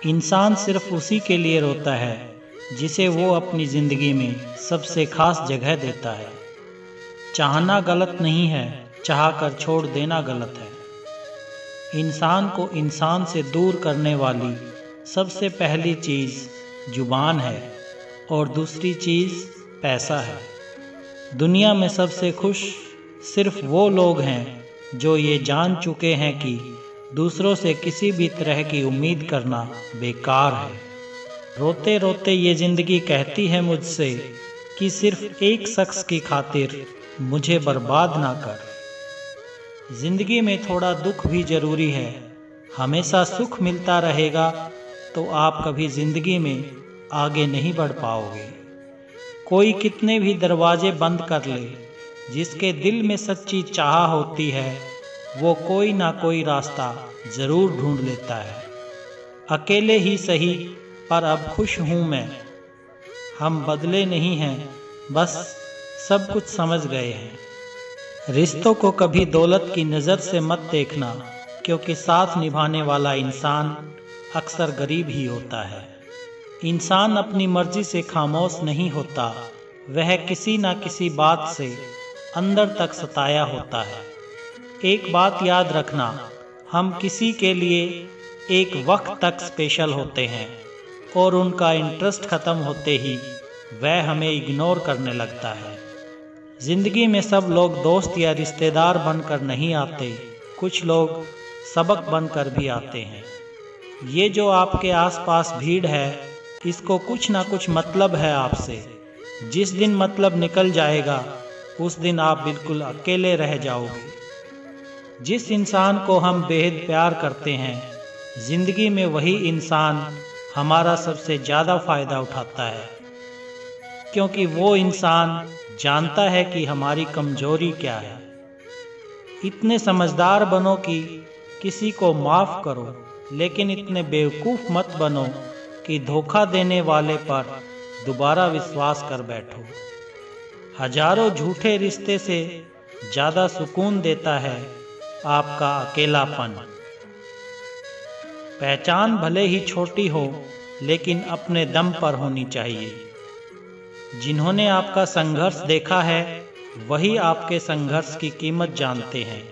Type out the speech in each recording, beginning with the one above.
इंसान सिर्फ उसी के लिए रोता है जिसे वो अपनी ज़िंदगी में सबसे खास जगह देता है। चाहना गलत नहीं है, चाह कर छोड़ देना गलत है। इंसान को इंसान से दूर करने वाली सबसे पहली चीज़ जुबान है और दूसरी चीज़ पैसा है। दुनिया में सबसे खुश सिर्फ वो लोग हैं जो ये जान चुके हैं कि दूसरों से किसी भी तरह की उम्मीद करना बेकार है। रोते रोते ये ज़िंदगी कहती है मुझसे कि सिर्फ एक शख्स की खातिर मुझे बर्बाद ना कर। ज़िंदगी में थोड़ा दुख भी ज़रूरी है। हमेशा सुख मिलता रहेगा तो आप कभी ज़िंदगी में आगे नहीं बढ़ पाओगे। कोई कितने भी दरवाजे बंद कर ले, जिसके दिल में सच्ची चाह होती है वो कोई ना कोई रास्ता ज़रूर ढूंढ लेता है। अकेले ही सही पर अब खुश हूँ मैं। हम बदले नहीं हैं, बस सब कुछ समझ गए हैं। रिश्तों को कभी दौलत की नज़र से मत देखना, क्योंकि साथ निभाने वाला इंसान अक्सर गरीब ही होता है। इंसान अपनी मर्जी से खामोश नहीं होता, वह किसी न किसी बात से अंदर तक सताया होता है। एक बात याद रखना, हम किसी के लिए एक वक्त तक स्पेशल होते हैं और उनका इंटरेस्ट ख़त्म होते ही वह हमें इग्नोर करने लगता है। ज़िंदगी में सब लोग दोस्त या रिश्तेदार बनकर नहीं आते, कुछ लोग सबक बनकर भी आते हैं। ये जो आपके आसपास भीड़ है, इसको कुछ ना कुछ मतलब है आपसे। जिस दिन मतलब निकल जाएगा उस दिन आप बिल्कुल अकेले रह जाओगे। जिस इंसान को हम बेहद प्यार करते हैं, ज़िंदगी में वही इंसान हमारा सबसे ज़्यादा फ़ायदा उठाता है, क्योंकि वो इंसान जानता है कि हमारी कमज़ोरी क्या है। इतने समझदार बनो कि किसी को माफ़ करो, लेकिन इतने बेवकूफ़ मत बनो कि धोखा देने वाले पर दोबारा विश्वास कर बैठो। हजारों झूठे रिश्ते से ज़्यादा सुकून देता है आपका अकेलापन। पहचान भले ही छोटी हो, लेकिन अपने दम पर होनी चाहिए। जिन्होंने आपका संघर्ष देखा है वही आपके संघर्ष की कीमत जानते हैं,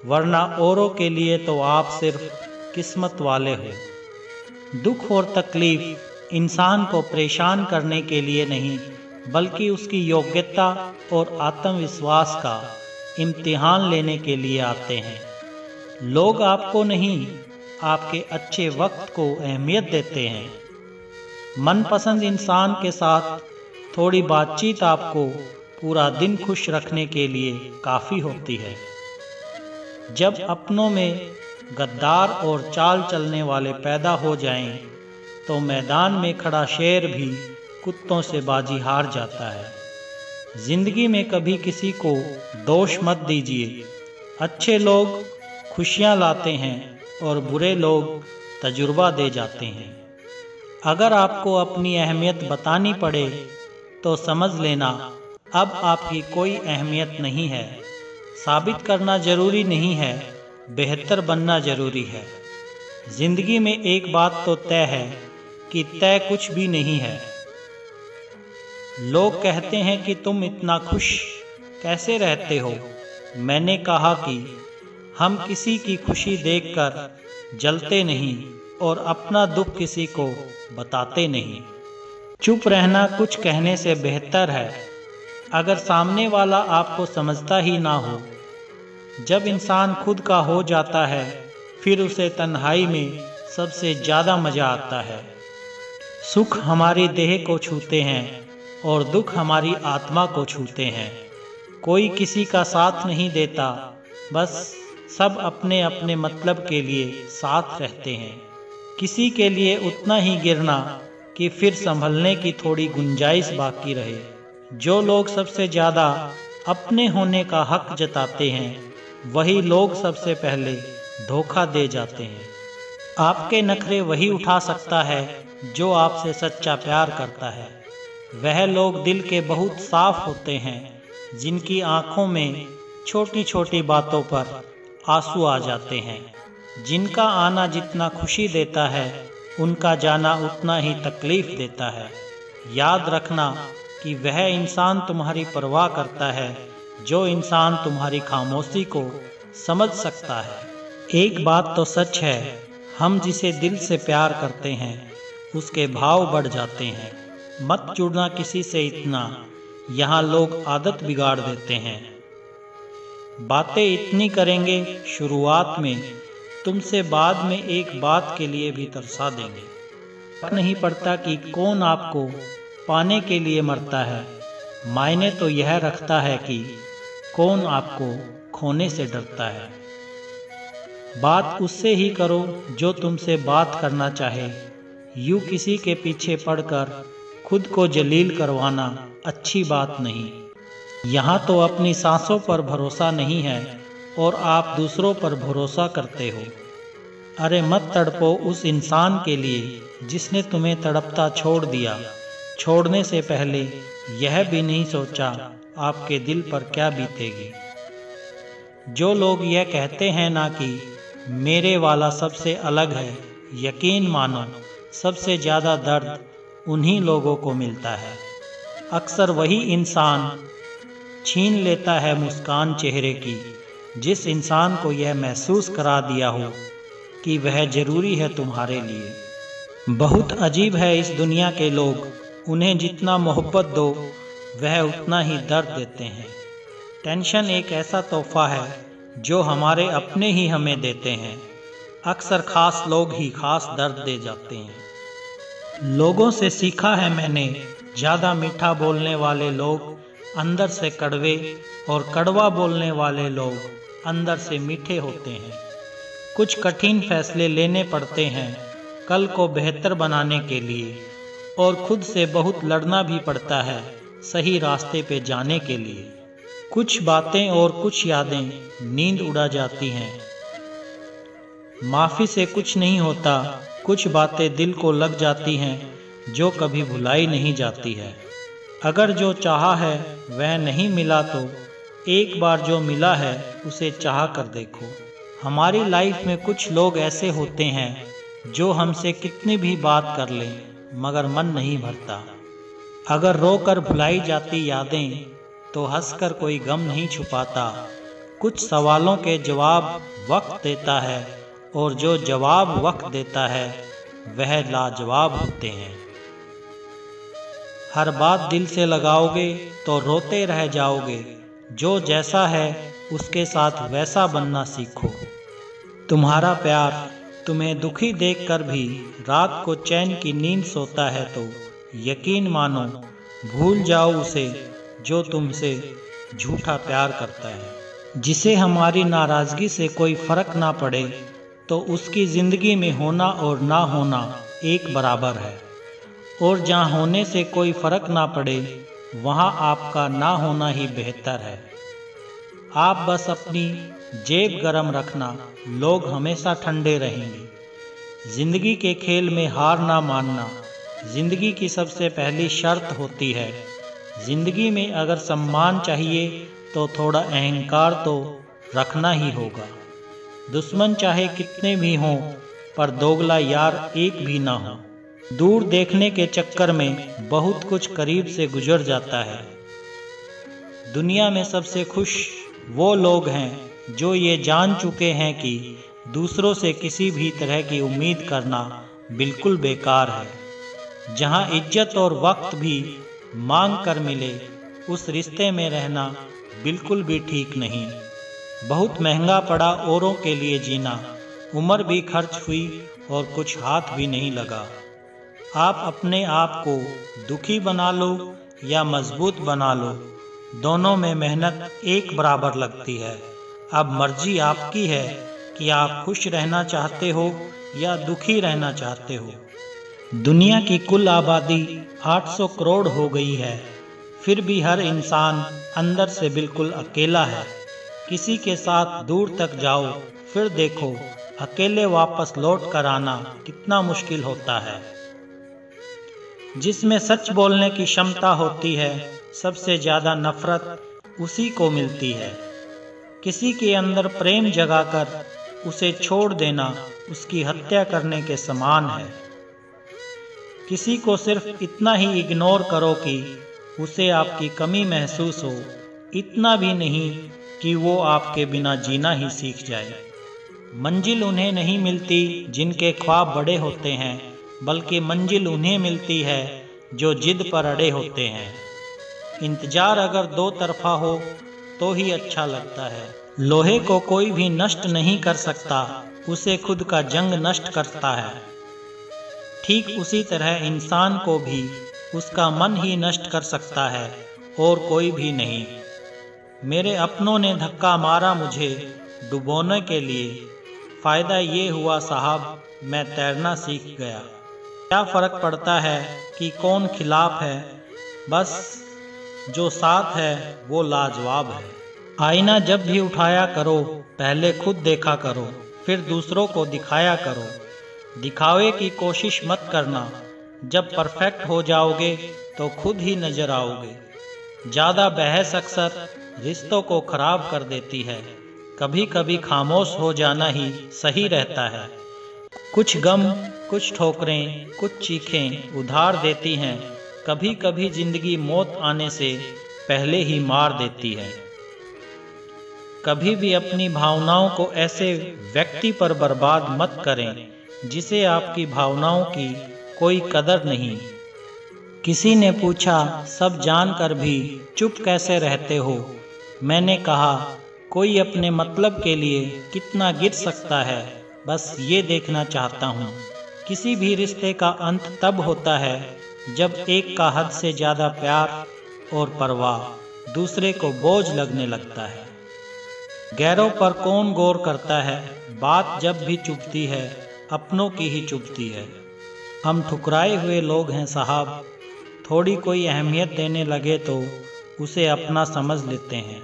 वरना औरों के लिए तो आप सिर्फ किस्मत वाले हो। दुख और तकलीफ इंसान को परेशान करने के लिए नहीं, बल्कि उसकी योग्यता और आत्मविश्वास का इम्तिहान लेने के लिए आते हैं। लोग आपको नहीं, आपके अच्छे वक्त को अहमियत देते हैं। मनपसंद इंसान के साथ थोड़ी बातचीत आपको पूरा दिन खुश रखने के लिए काफ़ी होती है। जब अपनों में गद्दार और चाल चलने वाले पैदा हो जाएं, तो मैदान में खड़ा शेर भी कुत्तों से बाजी हार जाता है। ज़िंदगी में कभी किसी को दोष मत दीजिए। अच्छे लोग खुशियाँ लाते हैं और बुरे लोग तजुर्बा दे जाते हैं। अगर आपको अपनी अहमियत बतानी पड़े तो समझ लेना अब आपकी कोई अहमियत नहीं है। साबित करना ज़रूरी नहीं है, बेहतर बनना ज़रूरी है। ज़िंदगी में एक बात तो तय है कि तय कुछ भी नहीं है। लोग कहते हैं कि तुम इतना खुश कैसे रहते हो। मैंने कहा कि हम किसी की खुशी देखकर जलते नहीं और अपना दुख किसी को बताते नहीं। चुप रहना कुछ कहने से बेहतर है, अगर सामने वाला आपको समझता ही ना हो। जब इंसान खुद का हो जाता है, फिर उसे तन्हाई में सबसे ज़्यादा मज़ा आता है। सुख हमारी देह को छूते हैं और दुख हमारी आत्मा को छूते हैं। कोई किसी का साथ नहीं देता, बस सब अपने अपने मतलब के लिए साथ रहते हैं। किसी के लिए उतना ही गिरना कि फिर संभलने की थोड़ी गुंजाइश बाकी रहे। जो लोग सबसे ज़्यादा अपने होने का हक जताते हैं, वही लोग सबसे पहले धोखा दे जाते हैं। आपके नखरे वही उठा सकता है जो आपसे सच्चा प्यार करता है। वह लोग दिल के बहुत साफ होते हैं, जिनकी आँखों में छोटी छोटी बातों पर आंसू आ जाते हैं। जिनका आना जितना खुशी देता है, उनका जाना उतना ही तकलीफ देता है। याद रखना कि वह इंसान तुम्हारी परवाह करता है जो इंसान तुम्हारी खामोशी को समझ सकता है। एक बात तो सच है, हम जिसे दिल से प्यार करते हैं उसके भाव बढ़ जाते हैं। मत जुड़ना किसी से इतना, यहाँ लोग आदत बिगाड़ देते हैं। बातें इतनी करेंगे शुरुआत में, तुमसे बाद में एक बात के लिए भी तरसा देंगे। फर्क नहीं पड़ता कि कौन आपको पाने के लिए मरता है, मायने तो यह रखता है कि कौन आपको खोने से डरता है। बात उससे ही करो जो तुमसे बात करना चाहे। यूं किसी के पीछे पड़कर खुद को जलील करवाना अच्छी बात नहीं। यहाँ तो अपनी सांसों पर भरोसा नहीं है और आप दूसरों पर भरोसा करते हो। अरे मत तड़पो उस इंसान के लिए जिसने तुम्हें तड़पता छोड़ दिया। छोड़ने से पहले यह भी नहीं सोचा आपके दिल पर क्या बीतेगी। जो लोग यह कहते हैं ना कि मेरे वाला सबसे अलग है, यकीन मानो सबसे ज़्यादा दर्द उन्हीं लोगों को मिलता है। अक्सर वही इंसान छीन लेता है मुस्कान चेहरे की जिस इंसान को यह महसूस करा दिया हो कि वह ज़रूरी है तुम्हारे लिए। बहुत अजीब है इस दुनिया के लोग, उन्हें जितना मोहब्बत दो वह उतना ही दर्द देते हैं। टेंशन एक ऐसा तोहफा है जो हमारे अपने ही हमें देते हैं। अक्सर खास लोग ही खास दर्द दे जाते हैं। लोगों से सीखा है मैंने, ज़्यादा मीठा बोलने वाले लोग अंदर से कड़वे और कड़वा बोलने वाले लोग अंदर से मीठे होते हैं। कुछ कठिन फैसले लेने पड़ते हैं कल को बेहतर बनाने के लिए, और खुद से बहुत लड़ना भी पड़ता है सही रास्ते पे जाने के लिए। कुछ बातें और कुछ यादें नींद उड़ा जाती हैं। माफ़ी से कुछ नहीं होता, कुछ बातें दिल को लग जाती हैं जो कभी भुलाई नहीं जाती है। अगर जो चाहा है वह नहीं मिला तो एक बार जो मिला है उसे चाह कर देखो। हमारी लाइफ में कुछ लोग ऐसे होते हैं जो हमसे कितनी भी बात कर लें मगर मन नहीं भरता। अगर रोकर भुलाई जाती यादें तो हंसकर कोई गम नहीं छुपाता। कुछ सवालों के जवाब वक्त देता है और जो जवाब वक्त देता है वह लाजवाब होते हैं। हर बात दिल से लगाओगे तो रोते रह जाओगे। जो जैसा है उसके साथ वैसा बनना सीखो। तुम्हारा प्यार तुम्हें दुखी देखकर भी रात को चैन की नींद सोता है तो यकीन मानो भूल जाओ उसे जो तुमसे झूठा प्यार करता है। जिसे हमारी नाराज़गी से कोई फ़र्क ना पड़े तो उसकी ज़िंदगी में होना और ना होना एक बराबर है, और जहाँ होने से कोई फ़र्क ना पड़े वहाँ आपका ना होना ही बेहतर है। आप बस अपनी जेब गरम रखना, लोग हमेशा ठंडे रहेंगे। ज़िंदगी के खेल में हार ना मानना ज़िंदगी की सबसे पहली शर्त होती है। ज़िंदगी में अगर सम्मान चाहिए तो थोड़ा अहंकार तो रखना ही होगा। दुश्मन चाहे कितने भी हों पर दोगला यार एक भी ना हो। दूर देखने के चक्कर में बहुत कुछ करीब से गुजर जाता है। दुनिया में सबसे खुश वो लोग हैं जो ये जान चुके हैं कि दूसरों से किसी भी तरह की उम्मीद करना बिल्कुल बेकार है। जहाँ इज्जत और वक्त भी मांग कर मिले उस रिश्ते में रहना बिल्कुल भी ठीक नहीं। बहुत महंगा पड़ा औरों के लिए जीना, उम्र भी खर्च हुई और कुछ हाथ भी नहीं लगा। आप अपने आप को दुखी बना लो या मजबूत बना लो, दोनों में मेहनत एक बराबर लगती है। अब मर्जी आपकी है कि आप खुश रहना चाहते हो या दुखी रहना चाहते हो। दुनिया की कुल आबादी 800 करोड़ हो गई है, फिर भी हर इंसान अंदर से बिल्कुल अकेला है। किसी के साथ दूर तक जाओ फिर देखो अकेले वापस लौट कर आना कितना मुश्किल होता है। जिसमें सच बोलने की क्षमता होती है सबसे ज़्यादा नफरत उसी को मिलती है। किसी के अंदर प्रेम जगाकर उसे छोड़ देना उसकी हत्या करने के समान है। किसी को सिर्फ इतना ही इग्नोर करो कि उसे आपकी कमी महसूस हो, इतना भी नहीं कि वो आपके बिना जीना ही सीख जाए। मंजिल उन्हें नहीं मिलती जिनके ख्वाब बड़े होते हैं, बल्कि मंजिल उन्हें मिलती है जो जिद पर अड़े होते हैं। इंतजार अगर दो तरफा हो तो ही अच्छा लगता है। लोहे को कोई भी नष्ट नहीं कर सकता, उसे खुद का जंग नष्ट करता है। ठीक उसी तरह इंसान को भी उसका मन ही नष्ट कर सकता है और कोई भी नहीं। मेरे अपनों ने धक्का मारा मुझे डुबोने के लिए, फ़ायदा ये हुआ साहब मैं तैरना सीख गया। क्या फ़र्क पड़ता है कि कौन खिलाफ है, बस जो साथ है वो लाजवाब है। आईना जब भी उठाया करो पहले खुद देखा करो, फिर दूसरों को दिखाया करो। दिखावे की कोशिश मत करना, जब परफेक्ट हो जाओगे तो खुद ही नजर आओगे। ज़्यादा बहस अक्सर रिश्तों को खराब कर देती है। कभी कभी खामोश हो जाना ही सही रहता है। कुछ गम, कुछ ठोकरें, कुछ चीखें उधार देती हैं। कभी कभी जिंदगी मौत आने से पहले ही मार देती है। कभी भी अपनी भावनाओं को ऐसे व्यक्ति पर बर्बाद मत करें जिसे आपकी भावनाओं की कोई कदर नहीं। किसी ने पूछा सब जानकर भी चुप कैसे रहते हो? मैंने कहा कोई अपने मतलब के लिए कितना गिर सकता है, बस ये देखना चाहता हूँ। किसी भी रिश्ते का अंत तब होता है जब एक का हद से ज़्यादा प्यार और परवाह दूसरे को बोझ लगने लगता है। गैरों पर कौन गौर करता है, बात जब भी चुभती है अपनों की ही चुभती है। हम ठुकराए हुए लोग हैं साहब, थोड़ी कोई अहमियत देने लगे तो उसे अपना समझ लेते हैं।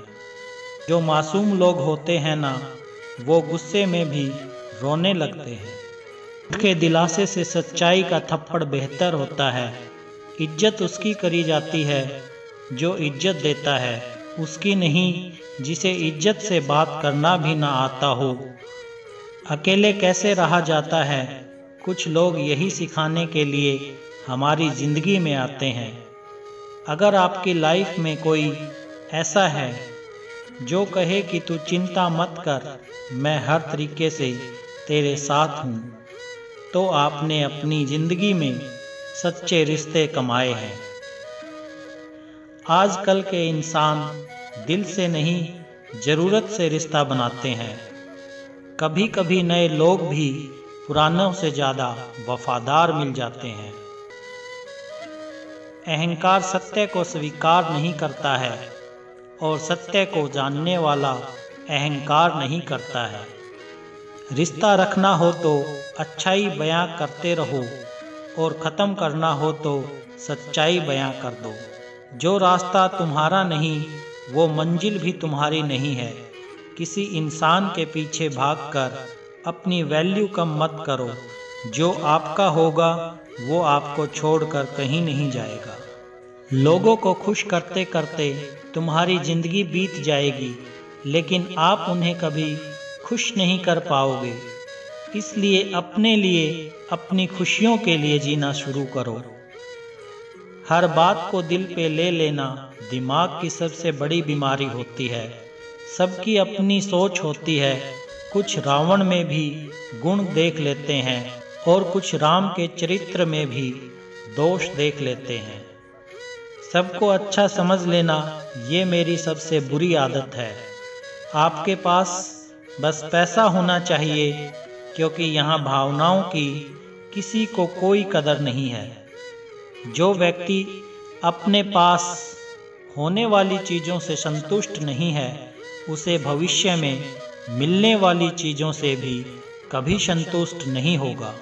जो मासूम लोग होते हैं ना, वो गुस्से में भी रोने लगते हैं। उनके दिलासे से सच्चाई का थप्पड़ बेहतर होता है। इज्जत उसकी करी जाती है जो इज्जत देता है, उसकी नहीं जिसे इज्जत से बात करना भी ना आता हो। अकेले कैसे रहा जाता है, कुछ लोग यही सिखाने के लिए हमारी ज़िंदगी में आते हैं। अगर आपकी लाइफ में कोई ऐसा है जो कहे कि तू चिंता मत कर, मैं हर तरीके से तेरे साथ हूँ, तो आपने अपनी ज़िंदगी में सच्चे रिश्ते कमाए हैं। आजकल के इंसान दिल से नहीं ज़रूरत से रिश्ता बनाते हैं। कभी कभी नए लोग भी पुरानों से ज़्यादा वफादार मिल जाते हैं। अहंकार सत्य को स्वीकार नहीं करता है और सत्य को जानने वाला अहंकार नहीं करता है। रिश्ता रखना हो तो अच्छाई बयां करते रहो और ख़त्म करना हो तो सच्चाई बयां कर दो। जो रास्ता तुम्हारा नहीं वो मंजिल भी तुम्हारी नहीं है। किसी इंसान के पीछे भागकर अपनी वैल्यू कम मत करो। जो आपका होगा वो आपको छोड़कर कहीं नहीं जाएगा। लोगों को खुश करते करते तुम्हारी ज़िंदगी बीत जाएगी, लेकिन आप उन्हें कभी खुश नहीं कर पाओगे। इसलिए अपने लिए, अपनी खुशियों के लिए जीना शुरू करो। हर बात को दिल पे ले लेना दिमाग की सबसे बड़ी बीमारी होती है। सबकी अपनी सोच होती है। कुछ रावण में भी गुण देख लेते हैं और कुछ राम के चरित्र में भी दोष देख लेते हैं। सबको अच्छा समझ लेना ये मेरी सबसे बुरी आदत है। आपके पास बस पैसा होना चाहिए, क्योंकि यहाँ भावनाओं की किसी को कोई कदर नहीं है। जो व्यक्ति अपने पास होने वाली चीज़ों से संतुष्ट नहीं है, उसे भविष्य में मिलने वाली चीज़ों से भी कभी संतुष्ट नहीं होगा।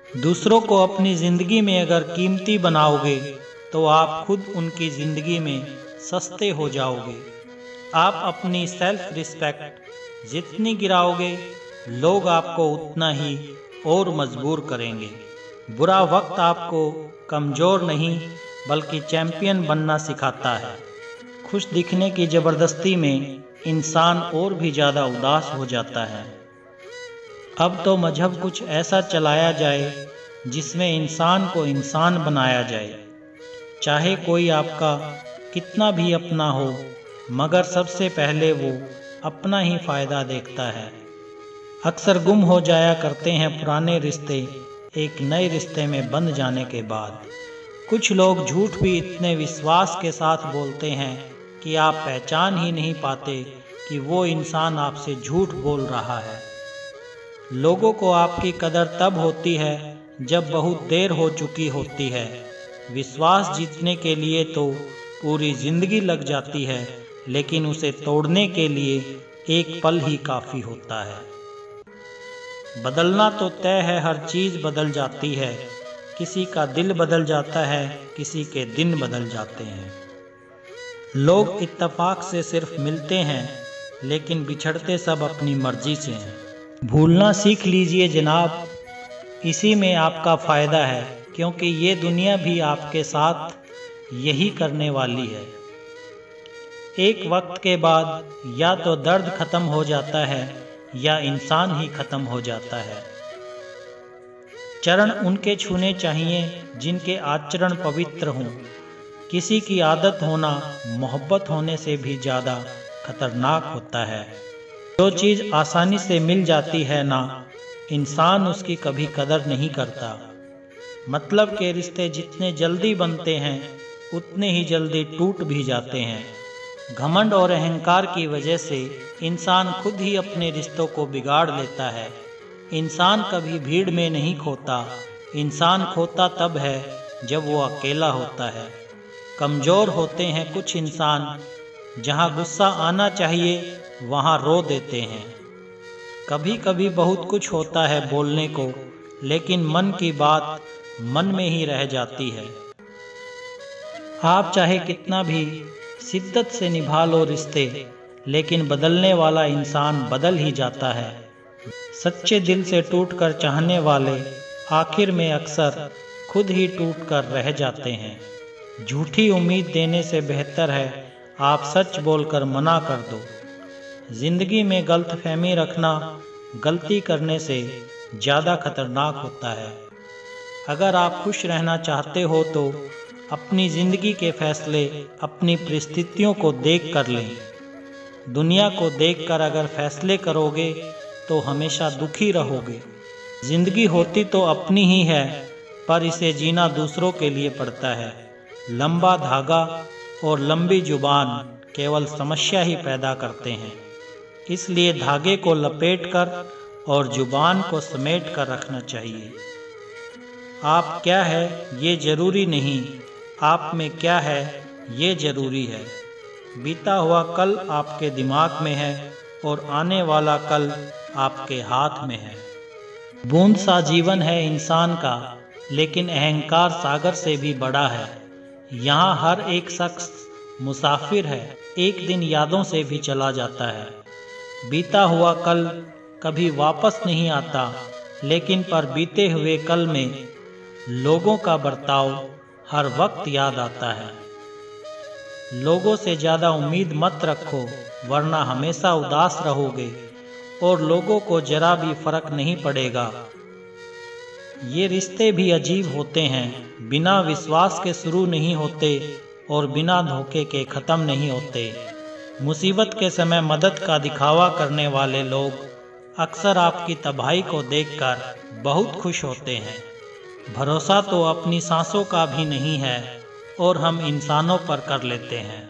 दूसरों को अपनी ज़िंदगी में अगर कीमती बनाओगे तो आप खुद उनकी ज़िंदगी में सस्ते हो जाओगे। आप अपनी सेल्फ रिस्पेक्ट जितनी गिराओगे, लोग आपको उतना ही और मजबूर करेंगे। बुरा वक्त आपको कमज़ोर नहीं बल्कि चैंपियन बनना सिखाता है। खुश दिखने की ज़बरदस्ती में इंसान और भी ज़्यादा उदास हो जाता है। अब तो मजहब कुछ ऐसा चलाया जाए जिसमें इंसान को इंसान बनाया जाए। चाहे कोई आपका कितना भी अपना हो, मगर सबसे पहले वो अपना ही फायदा देखता है। अक्सर गुम हो जाया करते हैं पुराने रिश्ते एक नए रिश्ते में बंध जाने के बाद। कुछ लोग झूठ भी इतने विश्वास के साथ बोलते हैं कि आप पहचान ही नहीं पाते कि वो इंसान आपसे झूठ बोल रहा है। लोगों को आपकी कदर तब होती है जब बहुत देर हो चुकी होती है। विश्वास जीतने के लिए तो पूरी जिंदगी लग जाती है, लेकिन उसे तोड़ने के लिए एक पल ही काफ़ी होता है। बदलना तो तय है, हर चीज़ बदल जाती है। किसी का दिल बदल जाता है, किसी के दिन बदल जाते हैं। लोग इत्तेफाक से सिर्फ मिलते हैं, लेकिन बिछड़ते सब अपनी मर्जी से हैं। भूलना सीख लीजिए जनाब, इसी में आपका फ़ायदा है, क्योंकि ये दुनिया भी आपके साथ यही करने वाली है। एक वक्त के बाद या तो दर्द खत्म हो जाता है या इंसान ही खत्म हो जाता है। चरण उनके छूने चाहिए जिनके आचरण पवित्र हों। किसी की आदत होना मोहब्बत होने से भी ज़्यादा खतरनाक होता है। जो चीज़ आसानी से मिल जाती है ना, इंसान उसकी कभी कदर नहीं करता। मतलब के रिश्ते जितने जल्दी बनते हैं उतने ही जल्दी टूट भी जाते हैं। घमंड और अहंकार की वजह से इंसान खुद ही अपने रिश्तों को बिगाड़ लेता है। इंसान कभी भीड़ में नहीं खोता, इंसान खोता तब है जब वो अकेला होता है। कमज़ोर होते हैं कुछ इंसान, जहाँ गुस्सा आना चाहिए वहाँ रो देते हैं। कभी कभी बहुत कुछ होता है बोलने को, लेकिन मन की बात मन में ही रह जाती है। आप चाहे कितना भी शिद्दत से निभा लो रिश्ते, लेकिन बदलने वाला इंसान बदल ही जाता है। सच्चे दिल से टूटकर चाहने वाले आखिर में अक्सर खुद ही टूटकर रह जाते हैं। झूठी उम्मीद देने से बेहतर है आप सच बोलकर मना कर दो। जिंदगी में गलतफहमी रखना गलती करने से ज़्यादा खतरनाक होता है। अगर आप खुश रहना चाहते हो तो अपनी ज़िंदगी के फैसले अपनी परिस्थितियों को देख कर लें। दुनिया को देखकर अगर फैसले करोगे तो हमेशा दुखी रहोगे। ज़िंदगी होती तो अपनी ही है, पर इसे जीना दूसरों के लिए पड़ता है। लंबा धागा और लंबी जुबान केवल समस्या ही पैदा करते हैं। इसलिए धागे को लपेट कर और जुबान को समेट कर रखना चाहिए। आप क्या है ये ज़रूरी नहीं, आप में क्या है ये ज़रूरी है। बीता हुआ कल आपके दिमाग में है और आने वाला कल आपके हाथ में है। बूंद सा जीवन है इंसान का, लेकिन अहंकार सागर से भी बड़ा है। यहाँ हर एक शख्स मुसाफिर है, एक दिन यादों से भी चला जाता है। बीता हुआ कल कभी वापस नहीं आता, लेकिन पर बीते हुए कल में लोगों का बर्ताव हर वक्त याद आता है। लोगों से ज़्यादा उम्मीद मत रखो, वरना हमेशा उदास रहोगे और लोगों को जरा भी फर्क नहीं पड़ेगा। ये रिश्ते भी अजीब होते हैं, बिना विश्वास के शुरू नहीं होते और बिना धोखे के ख़त्म नहीं होते। मुसीबत के समय मदद का दिखावा करने वाले लोग अक्सर आपकी तबाही को देखकर बहुत खुश होते हैं। भरोसा तो अपनी सांसों का भी नहीं है और हम इंसानों पर कर लेते हैं।